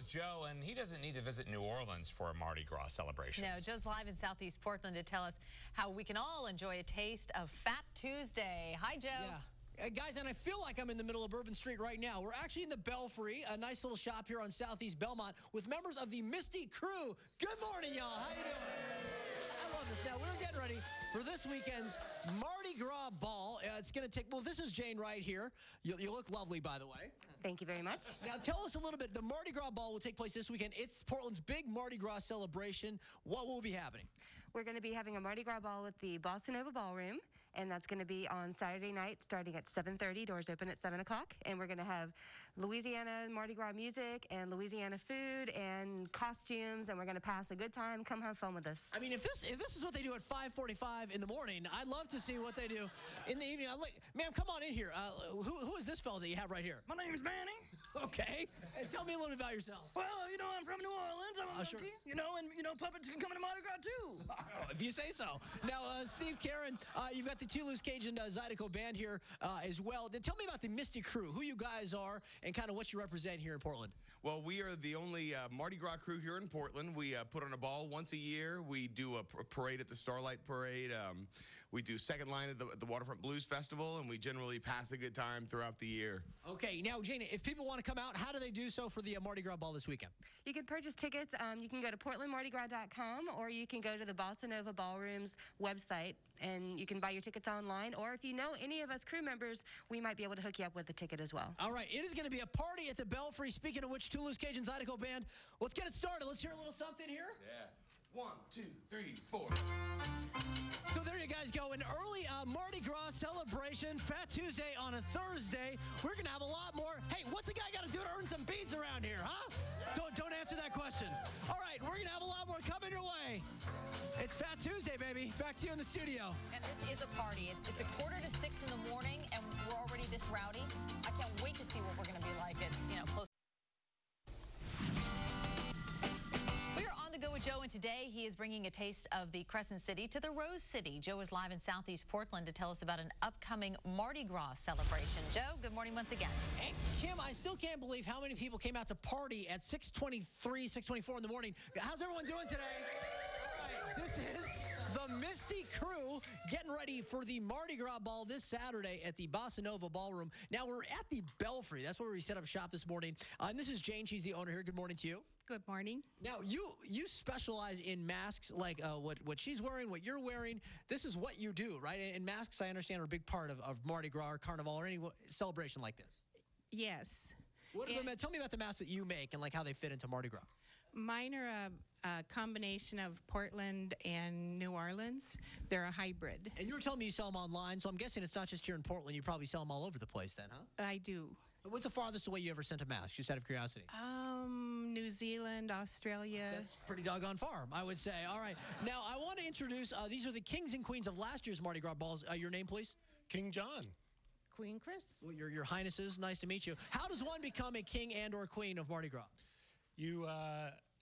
with Joe, and he doesn't need to visit New Orleans for a Mardi Gras celebration. No, Joe's live in Southeast Portland to tell us how we can all enjoy a taste of Fat Tuesday. Hi, Joe. Yeah. Guys, and I feel like I'm in the middle of Bourbon Street right now. We're actually in the Belfry, a nice little shop here on Southeast Belmont with members of the Misty Crew. Good morning, y'all. How you doing? I love this. Now, we're getting ready for this weekend's Mardi Gras Ball. It's going to take, well, this is Jane right here. You look lovely, by the way. Thank you very much. Now, tell us a little bit. The Mardi Gras Ball will take place this weekend. It's Portland's big Mardi Gras celebration. What will be happening? We're going to be having a Mardi Gras Ball at the Bossa Nova Ballroom, and that's going to be on Saturday night starting at 7:30. Doors open at 7 o'clock, and we're going to have Louisiana Mardi Gras music and Louisiana food and costumes, and we're going to pass a good time. Come have fun with us. I mean, if this is what they do at 5:45 in the morning, I'd love to see what they do in the evening. Ma'am, come on in here. Who is this fellow that you have right here? My name's Manny. Okay. And tell me a little bit about yourself. Well, you know, I'm from New Orleans. I'm a Sure. monkey, you know, and, you know, puppets can come into Mardi Gras, too. Oh, if you say so. Now, Steve, Karen, you've got the Toulouse Cajun Zydeco band here as well. Then tell me about the Misty Crew, who you guys are, and kind of what you represent here in Portland. Well, we are the only Mardi Gras crew here in Portland. We put on a ball once a year. We do a parade at the Starlight Parade. We do second line at the Waterfront Blues Festival, and we generally pass a good time throughout the year. Okay, now, Jane, if people want to come out, how do they do so for the Mardi Gras Ball this weekend? You can purchase tickets. You can go to portlandmardigras.com, or you can go to the Bossa Nova Ballroom's website, and you can buy your tickets online. Or if you know any of us crew members, we might be able to hook you up with a ticket as well. All right, it is going to be a party at the Belfry. Speaking of which, Toulouse Cajun Zydeco Band, let's get it started. Let's hear a little something here. Yeah. 1, 2, 3, 4. So there you guys go. An early Mardi Gras celebration, Fat Tuesday on a Thursday. We're going to have a lot more. Hey, what's a guy got to do to earn some beads around here, huh? Don't answer that question. All right, we're going to have a lot more coming your way. It's Fat Tuesday, baby. Back to you in the studio. And this is a party. It's a 5:45 in the morning, and we're already this rowdy. I can't wait to see what we're going to be like at, close. Go with Joe, and today he is bringing a taste of the Crescent City to the Rose City. Joe is live in Southeast Portland to tell us about an upcoming Mardi Gras celebration. Joe, good morning once again. Hey, Kim, I still can't believe how many people came out to party at 6:23, 6:24 in the morning. How's everyone doing today? All right, this is the Misty Crew getting ready for the Mardi Gras Ball this Saturday at the Bossa Nova Ballroom. Now, we're at the Belfry. That's where we set up shop this morning. And this is Jane. She's the owner here. Good morning to you. Good morning. Now, you specialize in masks, like what she's wearing, what you're wearing. This is what you do, right? And masks, I understand, are a big part of Mardi Gras or Carnival or any celebration like this. Yes. Tell me about the masks that you make and like how they fit into Mardi Gras. Mine are a combination of Portland and New Orleans. They're a hybrid. And you were telling me you sell them online, so I'm guessing it's not just here in Portland. You probably sell them all over the place then, huh? I do. What's the farthest away you ever sent a mask, just out of curiosity? New Zealand, Australia. That's pretty doggone far, I would say. All right. Now, I want to introduce, these are the kings and queens of last year's Mardi Gras balls. Your name, please? King John. Queen Chris. Well, your highnesses, nice to meet you. How does one become a king and or queen of Mardi Gras? You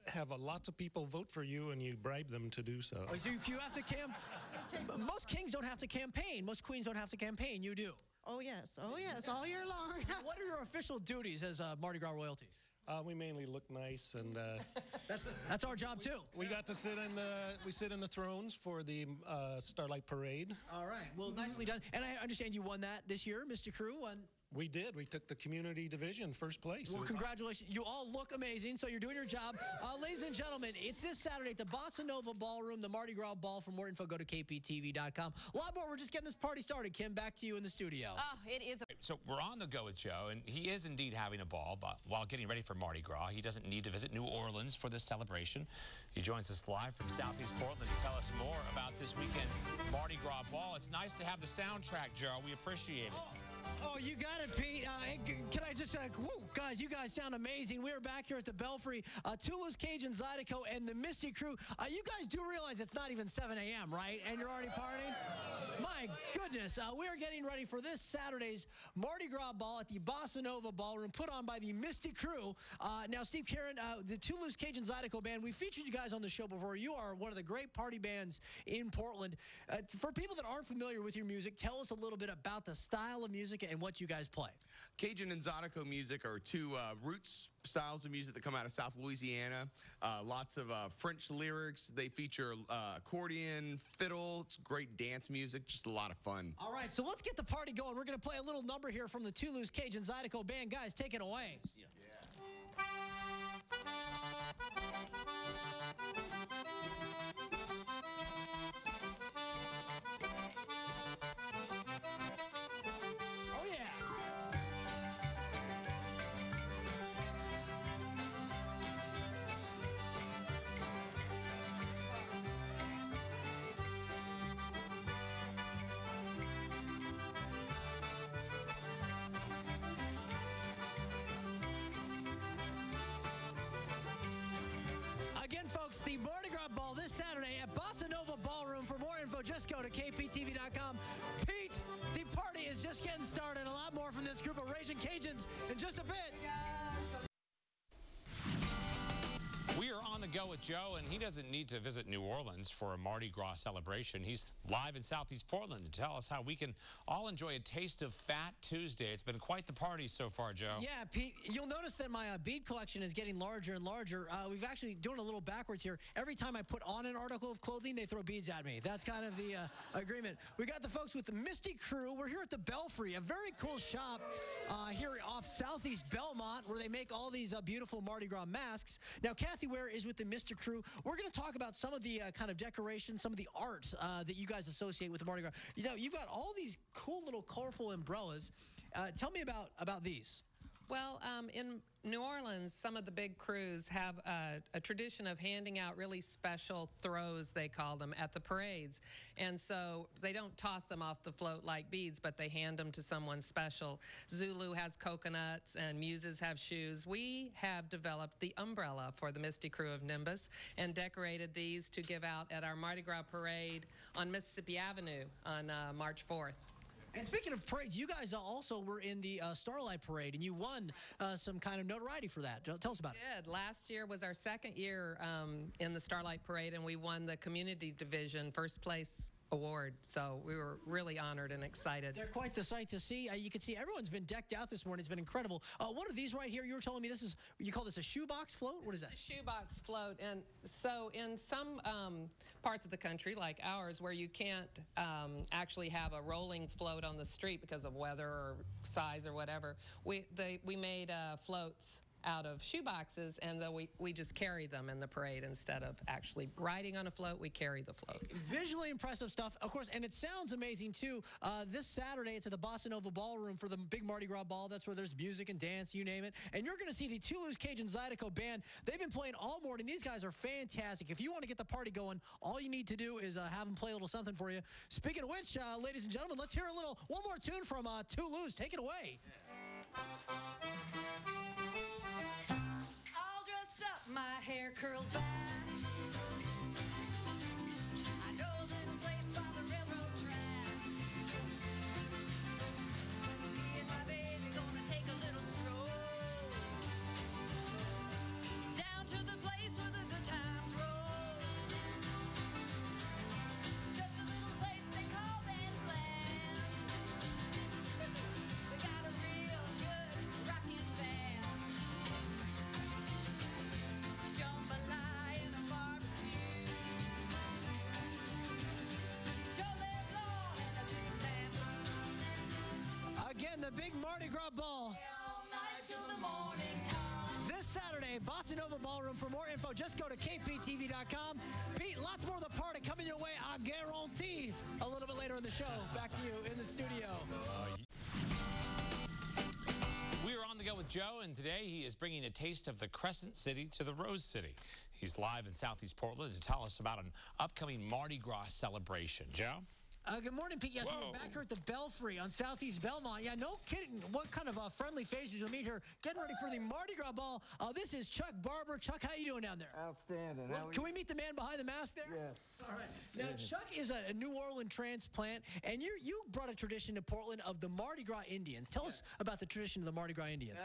have lots of people vote for you, and you bribe them to do so. Oh, so you have to most kings don't have to campaign. Most queens don't have to campaign. You do. Oh, yes, all year long. What are your official duties as Mardi Gras royalty? We mainly look nice, and that's our job too. We got to sit in the thrones for the Starlight Parade. All right, well, nicely done. And I understand you won that this year, Mr. Crew. We did. We took the community division first place. Well, congratulations. You all look amazing, so you're doing your job. Ladies and gentlemen, it's this Saturday at the Bossa Nova Ballroom, the Mardi Gras Ball. For more info, go to kptv.com. A lot more. We're just getting this party started. Kim, back to you in the studio. Oh, it is. So we're on the go with Joe, and he is indeed having a ball, but while getting ready for Mardi Gras, he doesn't need to visit New Orleans for this celebration. He joins us live from Southeast Portland to tell us more about this weekend's Mardi Gras Ball. It's nice to have the soundtrack, Joe. We appreciate it. Oh, you got it, Pete. Can I just, guys, you guys sound amazing. We are back here at the Belfry, Toulouse Cajun Zydeco and the Misty Crew. You guys do realize it's not even 7 a.m., right? And you're already partying? My goodness. We are getting ready for this Saturday's Mardi Gras Ball at the Bossa Nova Ballroom, put on by the Misty Crew. Now, Steve, Karen, the Toulouse Cajun Zydeco Band, we featured you guys on the show before. You are one of the great party bands in Portland. For people that aren't familiar with your music, tell us a little bit about the style of music and what you guys play. Cajun and Zydeco music are two roots styles of music that come out of South Louisiana. Lots of French lyrics. They feature accordion, fiddle. It's great dance music, just a lot of fun. All right, so let's get the party going. We're going to play a little number here from the Toulouse Cajun Zydeco Band. Guys, take it away. Yeah. Oh, yeah. Again, folks, the Mardi Gras Ball this Saturday at Bossa Nova Ballroom. For more info, just go to kptv.com. Pete, the party is just getting started. A lot more from this group of Raging Cajuns in just a bit. We are on the go with Joe, and he doesn't need to visit New Orleans for a Mardi Gras celebration. He's live in Southeast Portland to tell us how we can all enjoy a taste of Fat Tuesday. It's been quite the party so far, Joe. Yeah, Pete, you'll notice that my bead collection is getting larger and larger. We've actually doing a little backwards here. Every time I put on an article of clothing, they throw beads at me. That's kind of the agreement. We got the folks with the Misty Crew. We're here at the Belfry, a very cool shop here off Southeast Belmont, where they make all these beautiful Mardi Gras masks. Now, Kathy Ware is with the Misty Crew. We're going to talk about some of the kind of decorations, some of the art that you guys associate with the Mardi Gras. You know, you've got all these cool little colorful umbrellas. Tell me about these. Well, in New Orleans, some of the big crews have a tradition of handing out really special throws, they call them, at the parades. And so they don't toss them off the float like beads, but they hand them to someone special. Zulu has coconuts and Muses have shoes. We have developed the umbrella for the Misty Crew of Nimbus and decorated these to give out at our Mardi Gras parade on Mississippi Avenue on March 4th. And speaking of parades, you guys also were in the Starlight Parade, and you won some kind of notoriety for that. Tell us about it. We did. Last year was our second year in the Starlight Parade, and we won the community division first place award. So we were really honored and excited. They're quite the sight to see. You can see everyone's been decked out this morning. It's been incredible. What are these right here? You were telling me this is, you call this a shoebox float? What is that? A shoebox float. And so in some parts of the country, like ours, where you can't actually have a rolling float on the street because of weather or size or whatever, we made floats out of shoeboxes, and then we just carry them in the parade instead of actually riding on a float. We carry the float. Visually impressive stuff, of course, and it sounds amazing too. This Saturday, it's at the Bossa Nova Ballroom for the big Mardi Gras Ball. That's where there's music and dance, you name it. And you're going to see the Toulouse Cajun Zydeco Band. They've been playing all morning. These guys are fantastic. If you want to get the party going, all you need to do is have them play a little something for you. Speaking of which, ladies and gentlemen, let's hear one more tune from Toulouse. Take it away. My hair curled back. I know a little place by the railroad track. Me and my baby gonna take a little stroll down to the place where the good times roll. Just a little place they call that land. We got a real good rockin' band. Jambalaya and a barbecue. Jolly Lord and a big bamboo. Again, the big Mardi Gras Ball. All night till the morning comes. This Saturday, Bossa Nova Ballroom. For more info, just go to kptv.com. Pete, lots more of the party coming your way, I guarantee. A little bit later in the show. Back to you in the studio. We are on the go with Joe, and today he is bringing a taste of the Crescent City to the Rose City. He's live in Southeast Portland to tell us about an upcoming Mardi Gras celebration. Joe? Good morning, Pete. Yes, we're back here at the Belfry on Southeast Belmont. Yeah, no kidding. What kind of friendly faces you'll meet here. Getting ready for the Mardi Gras Ball. This is Chuck Barber. Chuck, how you doing down there? Outstanding. Can we meet the man behind the mask there? Yes. All right. Now, Chuck is a New Orleans transplant, and you brought a tradition to Portland of the Mardi Gras Indians. Tell us about the tradition of the Mardi Gras Indians.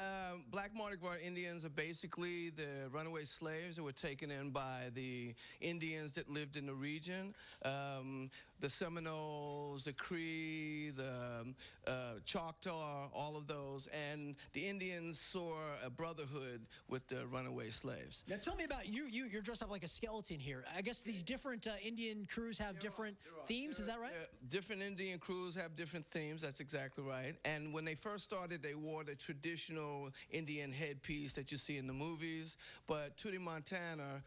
Black Mardi Gras Indians are basically the runaway slaves that were taken in by the Indians that lived in the region. The Seminole Seminoles, the Cree, the Choctaw, all of those. And the Indians saw a brotherhood with the runaway slaves. Now tell me about you're dressed up like a skeleton here. I guess these different Indian crews have different themes, is that right? Different Indian crews have different themes, that's exactly right. And when they first started, they wore the traditional Indian headpiece that you see in the movies. But Tootie Montana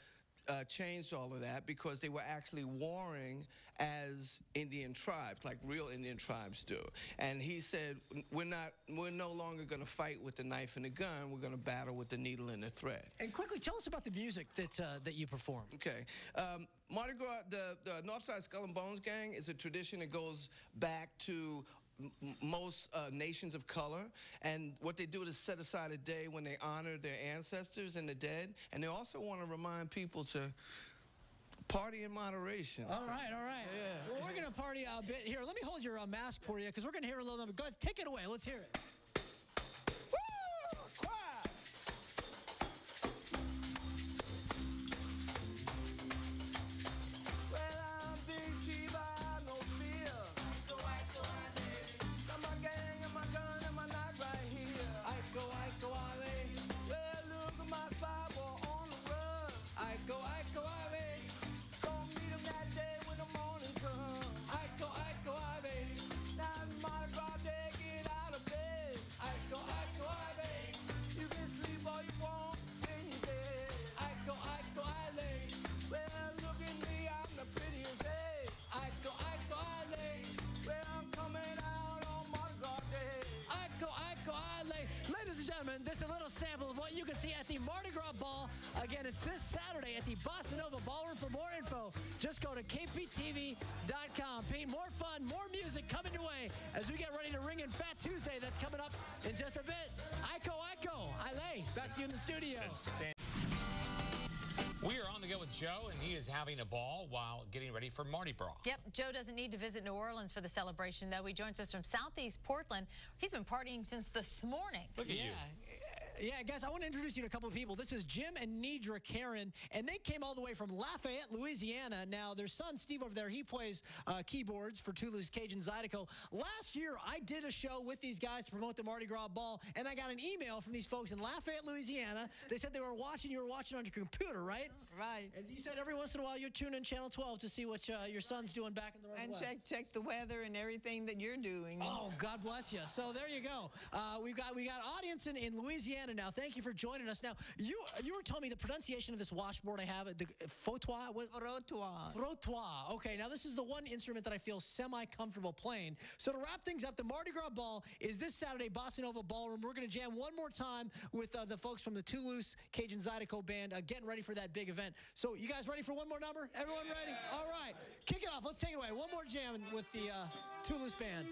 changed all of that because they were actually warring as Indian tribes, like real Indian tribes do. And he said, we're no longer going to fight with the knife and the gun. We're going to battle with the needle and the thread. And quickly, tell us about the music that you perform. Okay. Mardi Gras, the Northside Skull and Bones Gang is a tradition that goes back to most nations of color, and what they do is set aside a day when they honor their ancestors and the dead, and they also want to remind people to party in moderation. All right. Yeah. Well, we're going to party a bit here. Let me hold your mask for you because we're going to hear a little number. Guys, take it away. Let's hear it. This is a little sample of what you can see at the Mardi Gras Ball. Again, it's this Saturday at the Bossa Nova Ballroom. For more info, just go to kptv.com. Pete, more fun, more music coming your way as we get ready to ring in Fat Tuesday. That's coming up in just a bit. Iko, Ile, back to you in the studio. We are on the go with Joe, and he is having a ball while getting ready for Mardi Gras. Yep, Joe doesn't need to visit New Orleans for the celebration, though. He joins us from Southeast Portland. He's been partying since this morning. Look at you. Yeah, guys, I want to introduce you to a couple of people. This is Jim and Nidra Karen, and they came all the way from Lafayette, Louisiana. Now, their son, Steve, over there, he plays keyboards for Toulouse Cajun Zydeco. Last year, I did a show with these guys to promote the Mardi Gras Ball, and I got an email from these folks in Lafayette, Louisiana. They said they were watching. You were watching on your computer, right? Right. And you said every once in a while you tune in Channel 12 to see what your son's doing back in the Northwest. And check the weather and everything that you're doing. Oh, God bless you. So there you go. We got audience in Louisiana now. Thank you for joining us. Now, you were telling me the pronunciation of this washboard I have, the frottoir. Frottoir. Frottoir. Okay, now this is the one instrument that I feel semi-comfortable playing. So to wrap things up, the Mardi Gras Ball is this Saturday, Bossa Nova Ballroom. We're going to jam one more time with the folks from the Toulouse Cajun Zydeco Band, getting ready for that big event. So you guys ready for one more number? Everyone ready? All right. Kick it off. Let's take it away. One more jam with the Toulouse Band.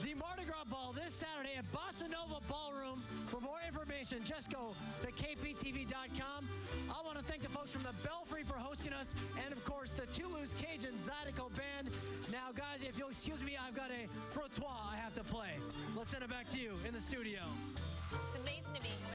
The Mardi Gras Ball this Saturday at Bossa Nova Ballroom. For more information, just go to kptv.com. I want to thank the folks from the Belfry for hosting us, and of course the Toulouse Cajun Zydeco Band. Now, guys, if you'll excuse me, I've got a frottoir I have to play. Let's send it back to you in the studio. It's amazing to me.